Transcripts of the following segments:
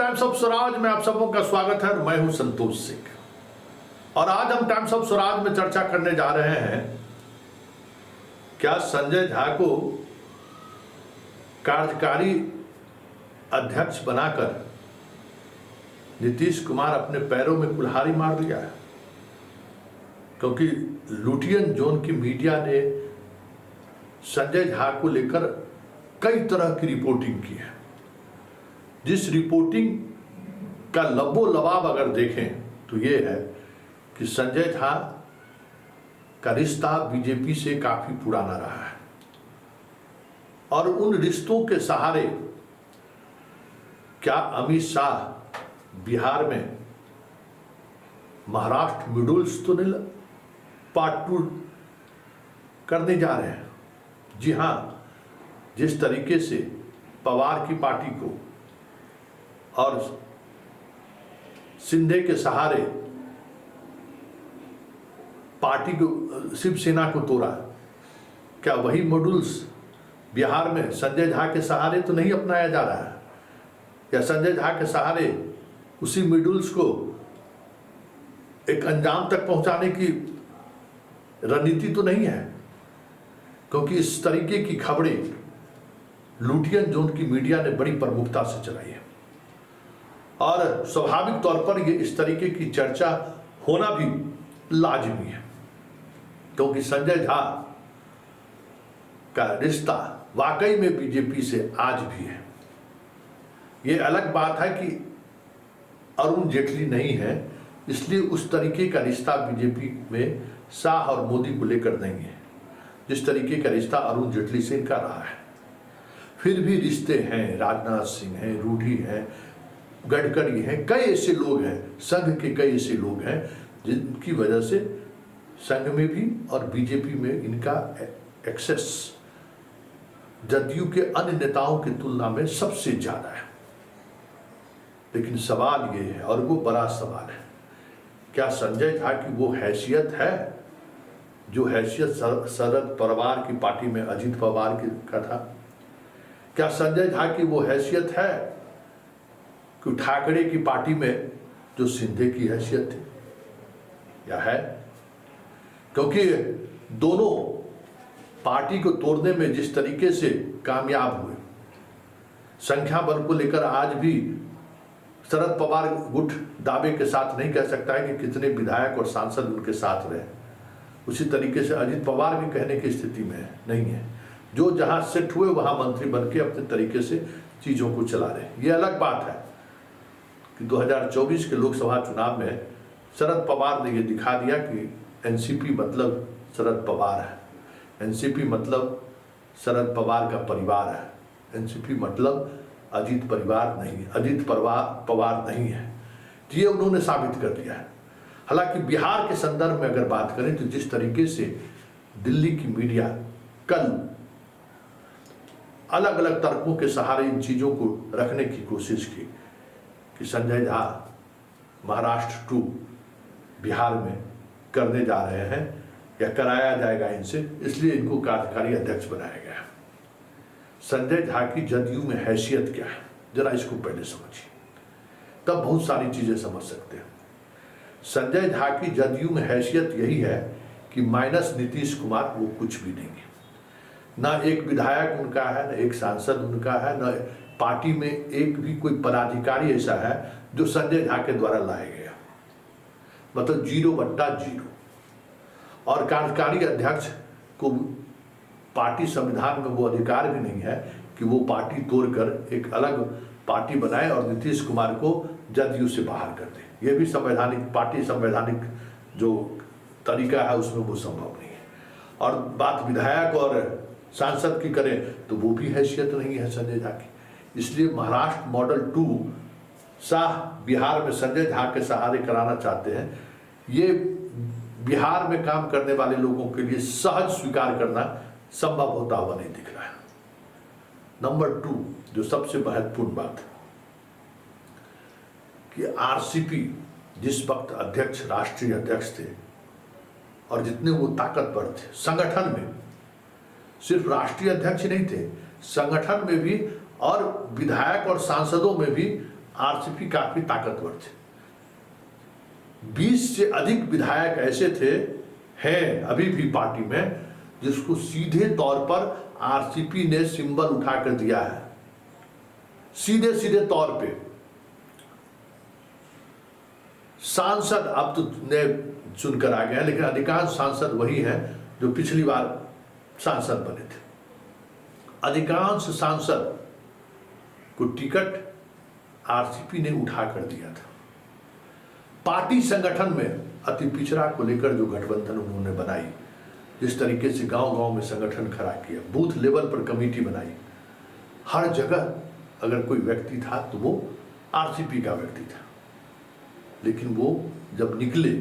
Times of Swaraj में आप सबों का स्वागत है। मैं हूं संतोष सिंह और आज हम टाइम्स ऑफ स्वराज में चर्चा करने जा रहे हैं, क्या संजय झा को कार्यकारी अध्यक्ष बनाकर नीतीश कुमार अपने पैरों में कुल्हाड़ी मार दिया है। क्योंकि लुटियन जोन की मीडिया ने संजय झा को लेकर कई तरह की रिपोर्टिंग की है। जिस रिपोर्टिंग का लबो लबाब अगर देखें तो ये है कि संजय झा का रिश्ता बीजेपी से काफी पुराना रहा है और उन रिश्तों के सहारे क्या अमित शाह बिहार में महाराष्ट्र मिडुल्स तो नहीं पार्ट 2 करने जा रहे हैं। जी हाँ, जिस तरीके से पवार की पार्टी को और सिंधे के सहारे पार्टी को, शिवसेना को तोड़ा, क्या वही मॉड्यूल्स बिहार में संजय झा के सहारे तो नहीं अपनाया जा रहा है? या संजय झा के सहारे उसी मॉड्यूल्स को एक अंजाम तक पहुंचाने की रणनीति तो नहीं है? क्योंकि इस तरीके की खबरें लुटियन जोन की मीडिया ने बड़ी प्रमुखता से चलाई है और स्वाभाविक तौर पर ये इस तरीके की चर्चा होना भी लाजमी है, क्योंकि संजय झा का रिश्ता वाकई में बीजेपी से आज भी है। ये अलग बात है कि अरुण जेटली नहीं है, इसलिए उस तरीके का रिश्ता बीजेपी में शाह और मोदी को लेकर नहीं है जिस तरीके का रिश्ता अरुण जेटली से इनका रहा है। फिर भी रिश्ते हैं, राजनाथ सिंह हैं, रूडी हैं, गडकरी हैं, कई ऐसे लोग हैं, संघ के कई ऐसे लोग हैं जिनकी वजह से संघ में भी और बीजेपी में इनका एक्सेस जदयू के अन्य नेताओं की तुलना में सबसे ज्यादा है। लेकिन सवाल ये है, और वो बड़ा सवाल है, क्या संजय झा की वो हैसियत है जो हैसियत शरद पवार की पार्टी में अजित पवार का था? क्या संजय झा की वो हैसियत है कि ठाकरे की पार्टी में जो सिंधे की हैसियत थी, या है? क्योंकि दोनों पार्टी को तोड़ने में जिस तरीके से कामयाब हुए, संख्या बल को लेकर आज भी शरद पवार गुट दावे के साथ नहीं कह सकता है कि कितने विधायक और सांसद उनके साथ रहे। उसी तरीके से अजित पवार भी कहने की स्थिति में नहीं है। जो जहां सेट हुए वहां मंत्री बन के अपने तरीके से चीजों को चला रहे। ये अलग बात है कि 2024 के लोकसभा चुनाव में शरद पवार ने ये दिखा दिया कि एनसीपी मतलब शरद पवार है, एनसीपी मतलब शरद पवार का परिवार है, एनसीपी मतलब अजित परिवार नहीं, अजित पवार नहीं है। ये उन्होंने साबित कर दिया है। हालांकि बिहार के संदर्भ में अगर बात करें तो जिस तरीके से दिल्ली की मीडिया कल अलग अलग तर्कों के सहारे इन चीजों को रखने की कोशिश की कि संजय झा महाराष्ट्र 2 बिहार में करने जा रहे हैं या कराया जाएगा इनसे, इसलिए इनको कार्यकारी अध्यक्ष बनाया गया। संजय झा की जदयू में हैसियत क्या है, जरा इसको पहले समझिए, तब बहुत सारी चीजें समझ सकते हैं। संजय झा की जदयू में हैसियत यही है कि माइनस नीतीश कुमार वो कुछ भी नहीं है। ना एक विधायक उनका है, न एक सांसद उनका है, न पार्टी में एक भी कोई पदाधिकारी ऐसा है जो संजय झा के द्वारा लाया गया, मतलब 0/0। और कार्यकारी अध्यक्ष को पार्टी संविधान में वो अधिकार भी नहीं है कि वो पार्टी तोड़कर एक अलग पार्टी बनाए और नीतीश कुमार को जदयू से बाहर कर दे। ये भी संवैधानिक जो तरीका है उसमें वो संभव नहीं है। और बात विधायक और सांसद की करें तो वो भी हैसियत नहीं है संजय झा की। इसलिए महाराष्ट्र मॉडल 2 शाह बिहार में संजय झा के सहारे कराना चाहते हैं। ये बिहार में काम करने वाले लोगों के लिए सहज स्वीकार करना संभव होता हुआ नहीं दिख रहा है। नंबर 2, जो सबसे महत्वपूर्ण बात है कि आरसीपी जिस वक्त अध्यक्ष, राष्ट्रीय अध्यक्ष थे और जितने वो ताकतवर थे संगठन में, सिर्फ राष्ट्रीय अध्यक्ष नहीं थे, संगठन में भी और विधायक और सांसदों में भी आरसीपी काफी ताकतवर थे। 20 से अधिक विधायक ऐसे थे हैं अभी भी पार्टी में जिसको सीधे तौर पर आरसीपी ने सिंबल उठाकर दिया है, सीधे सीधे तौर पे। सांसद अब तो नए चुनकर आ गए हैं, लेकिन अधिकांश सांसद वही हैं जो पिछली बार सांसद बने थे। अधिकांश सांसद को टिकट आरसीपी ने उठाकर दिया था। पार्टी संगठन में अति पिछड़ा को लेकर जो गठबंधन उन्होंने बनाई, जिस तरीके से गांव गांव में संगठन खड़ा किया, बूथ लेवल पर कमेटी बनाई, हर जगह अगर कोई व्यक्ति था तो वो आरसीपी का व्यक्ति था। लेकिन वो जब निकले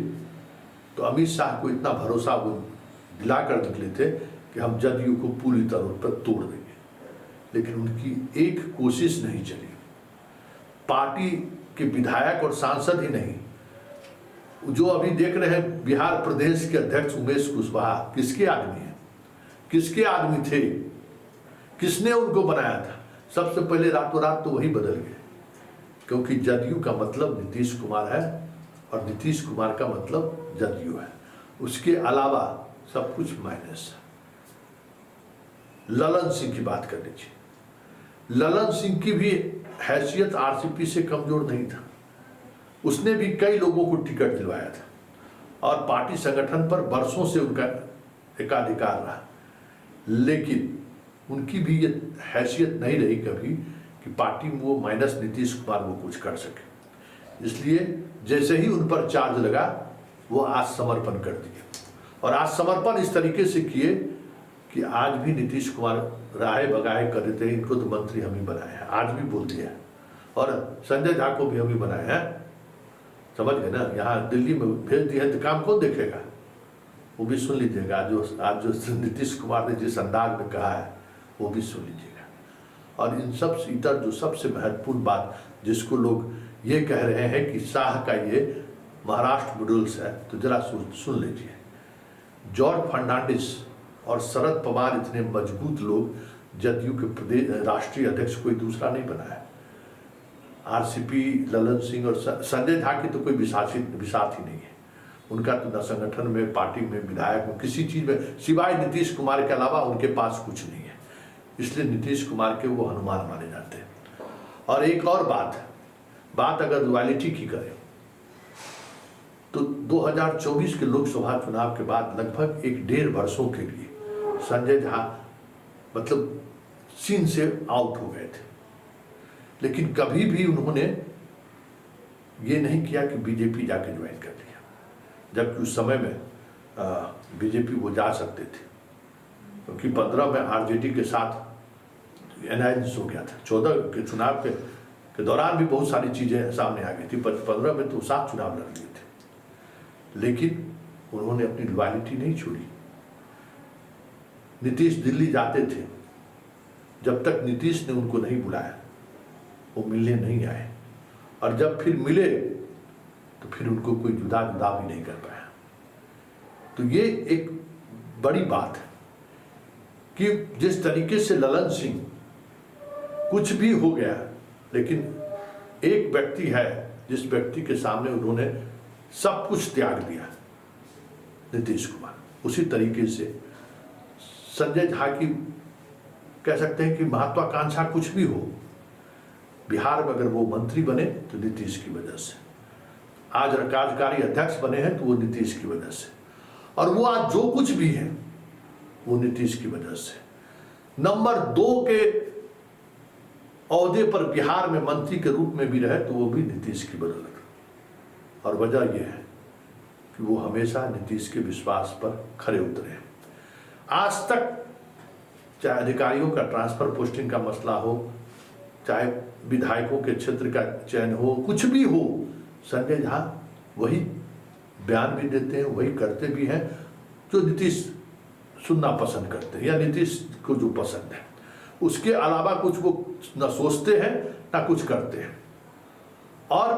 तो अमित शाह को इतना भरोसा वो दिलाकर निकले थे कि हम जदयू को पूरी तरह पर तोड़ देंगे, लेकिन उनकी एक कोशिश नहीं चली। पार्टी के विधायक और सांसद ही नहीं, जो अभी देख रहे हैं बिहार प्रदेश के अध्यक्ष उमेश कुशवाहा, किसके आदमी हैं, किसके आदमी थे, किसने उनको बनाया था? सबसे पहले रातों रात तो वही बदल गए, क्योंकि जदयू का मतलब नीतीश कुमार है और नीतीश कुमार का मतलब जदयू है। उसके अलावा सब कुछ माइनस है। ललन सिंह की बात कर लीजिए। ललन सिंह की भी हैसियत आरसीपी से कमजोर नहीं था। उसने भी कई लोगों को टिकट दिलवाया था और पार्टी संगठन पर वर्षों से उनका एकाधिकार रहा, लेकिन उनकी भी ये हैसियत नहीं रही कभी कि पार्टी में वो माइनस नीतीश कुमार वो कुछ कर सके। इसलिए जैसे ही उन पर चार्ज लगा वो आज समर्पण कर दिए, और आज समर्पण इस तरीके से किए कि आज भी नीतीश कुमार राहे बगाहे कर रहे थे, इनको तो मंत्री हम ही बनाए हैं, आज भी बोल दिया, और संजय झा को भी हम ही बनाए हैं। समझ गए ना? यहाँ दिल्ली में भेज दिया तो काम कौन देखेगा? वो भी सुन लीजिएगा। आज जो नीतीश कुमार ने जिस अंदाज में कहा है वो भी सुन लीजिएगा। और इन सब इतर जो सबसे महत्वपूर्ण बात जिसको लोग ये कह रहे हैं कि शाह का ये महाराष्ट्र मॉड्यूल्स है, तो जरा सुन लीजिए। जॉर्ज फर्नांडिस और शरद पवार इतने मजबूत लोग जदयू के प्रदेश राष्ट्रीय अध्यक्ष कोई दूसरा नहीं बना है। आरसीपी, ललन सिंह और संजय झा की तो कोई विसात ही नहीं है। उनका तो न संगठन में, पार्टी में, विधायक में, किसी चीज में, सिवाय नीतीश कुमार के अलावा उनके पास कुछ नहीं है। इसलिए नीतीश कुमार के वो हनुमान माने जाते हैं। और एक और बात अगर रॉयल्टी की करें तो 2024 के लोकसभा चुनाव के बाद लगभग 1.5 वर्षों के लिए संजय झा मतलब सीन से आउट हो गए थे, लेकिन कभी भी उन्होंने ये नहीं किया कि बीजेपी जाके ज्वाइन कर लिया, जबकि उस समय में बीजेपी वो जा सकते थे, क्योंकि 15 में आरजेडी के साथ एलायंस हो गया था। 14 के चुनाव के दौरान भी बहुत सारी चीज़ें सामने आ गई थी। 15 में तो 7 चुनाव लड़ लिए थे, लेकिन उन्होंने अपनी लॉयल्टी नहीं छोड़ी। नीतीश दिल्ली जाते थे, जब तक नीतीश ने उनको नहीं बुलाया वो मिलने नहीं आए, और जब फिर मिले तो फिर उनको कोई जुदा भी नहीं कर पाया। तो ये एक बड़ी बात है कि जिस तरीके से ललन सिंह कुछ भी हो गया, लेकिन एक व्यक्ति है जिस व्यक्ति के सामने उन्होंने सब कुछ त्याग दिया, नीतीश कुमार। उसी तरीके से संजय झा की कह सकते हैं कि महत्वाकांक्षा कुछ भी हो, बिहार में अगर वो मंत्री बने तो नीतीश की वजह से, आज कार्यकारी अध्यक्ष बने हैं तो वो नीतीश की वजह से, और वो आज जो कुछ भी है वो नीतीश की वजह से। नंबर 2 के ओहदे पर बिहार में मंत्री के रूप में भी रहे तो वो भी नीतीश की बदौलत, और वजह यह है कि वो हमेशा नीतीश के विश्वास पर खरे उतरे हैं। आज तक चाहे अधिकारियों का ट्रांसफर पोस्टिंग का मसला हो, चाहे विधायकों के क्षेत्र का चयन हो, कुछ भी हो, संजय झा वही बयान भी देते हैं, वही करते भी हैं जो नीतीश सुनना पसंद करते हैं या नीतीश को जो पसंद है। उसके अलावा कुछ वो न सोचते हैं ना कुछ करते हैं। और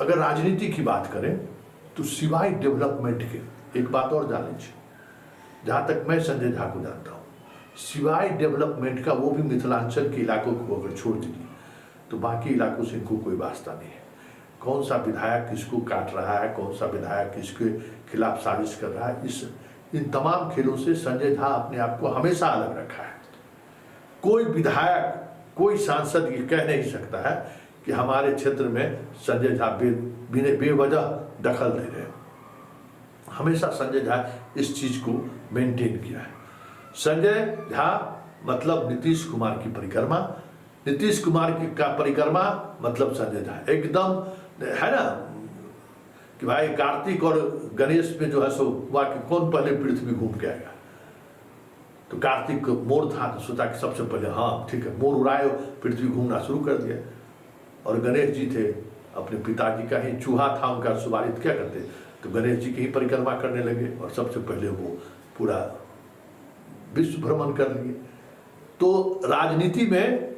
अगर राजनीति की बात करें तो सिवाय डेवलपमेंट के एक बात और जान लीजिए, जहाँ तक मैं संजय झा को जानता हूँ, सिवाय डेवलपमेंट का वो भी मिथिलांचल के इलाकों को अगर छोड़ दीजिए तो बाकी इलाकों से इनको कोई वास्ता नहीं है। कौन सा विधायक किसको काट रहा है, कौन सा विधायक किसके खिलाफ साजिश कर रहा है, इन तमाम खेलों से संजय झा अपने आप को हमेशा अलग रखा है। कोई विधायक, कोई सांसद ये कह नहीं सकता है कि हमारे क्षेत्र में संजय झा बेवजह दखल दे रहे हैं। हमेशा संजय झा इस चीज को मेंटेन किया है। संजय झा मतलब नीतीश कुमार की परिक्रमा, नीतीश कुमार की का परिक्रमा मतलब संजय झा। एकदम है ना कि भाई कार्तिक और गणेश में जो है सो हुआ कि कौन पहले पृथ्वी घूम के आएगा। तो कार्तिक मोर था तो सोचा कि सबसे पहले हाँ ठीक है, मोर उड़ाए, पृथ्वी घूमना शुरू कर दिया। और गणेश जी थे, अपने पिताजी का ही चूहा था उनका सुवारित, क्या करते तो गणेश जी की ही परिक्रमा करने लगे और सबसे पहले वो पूरा विश्व भ्रमण कर लिए। तो राजनीति में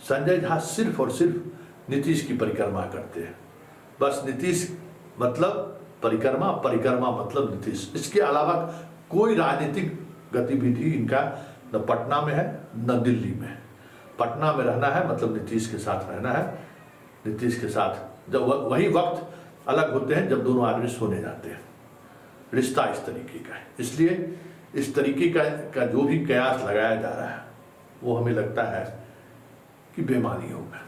संजय झा सिर्फ और सिर्फ नीतीश की परिक्रमा करते हैं। बस नीतीश मतलब परिक्रमा, परिक्रमा मतलब नीतीश। इसके अलावा कोई राजनीतिक गतिविधि इनका न पटना में है न दिल्ली में है। पटना में रहना है मतलब नीतीश के साथ रहना है, नीतीश के साथ जब वही वक्त अलग होते हैं जब दोनों आदमी सोने जाते हैं। रिश्ता इस तरीके का है। इसलिए इस तरीके का जो भी कयास लगाया जा रहा है वो हमें लगता है कि बेमानी होगा।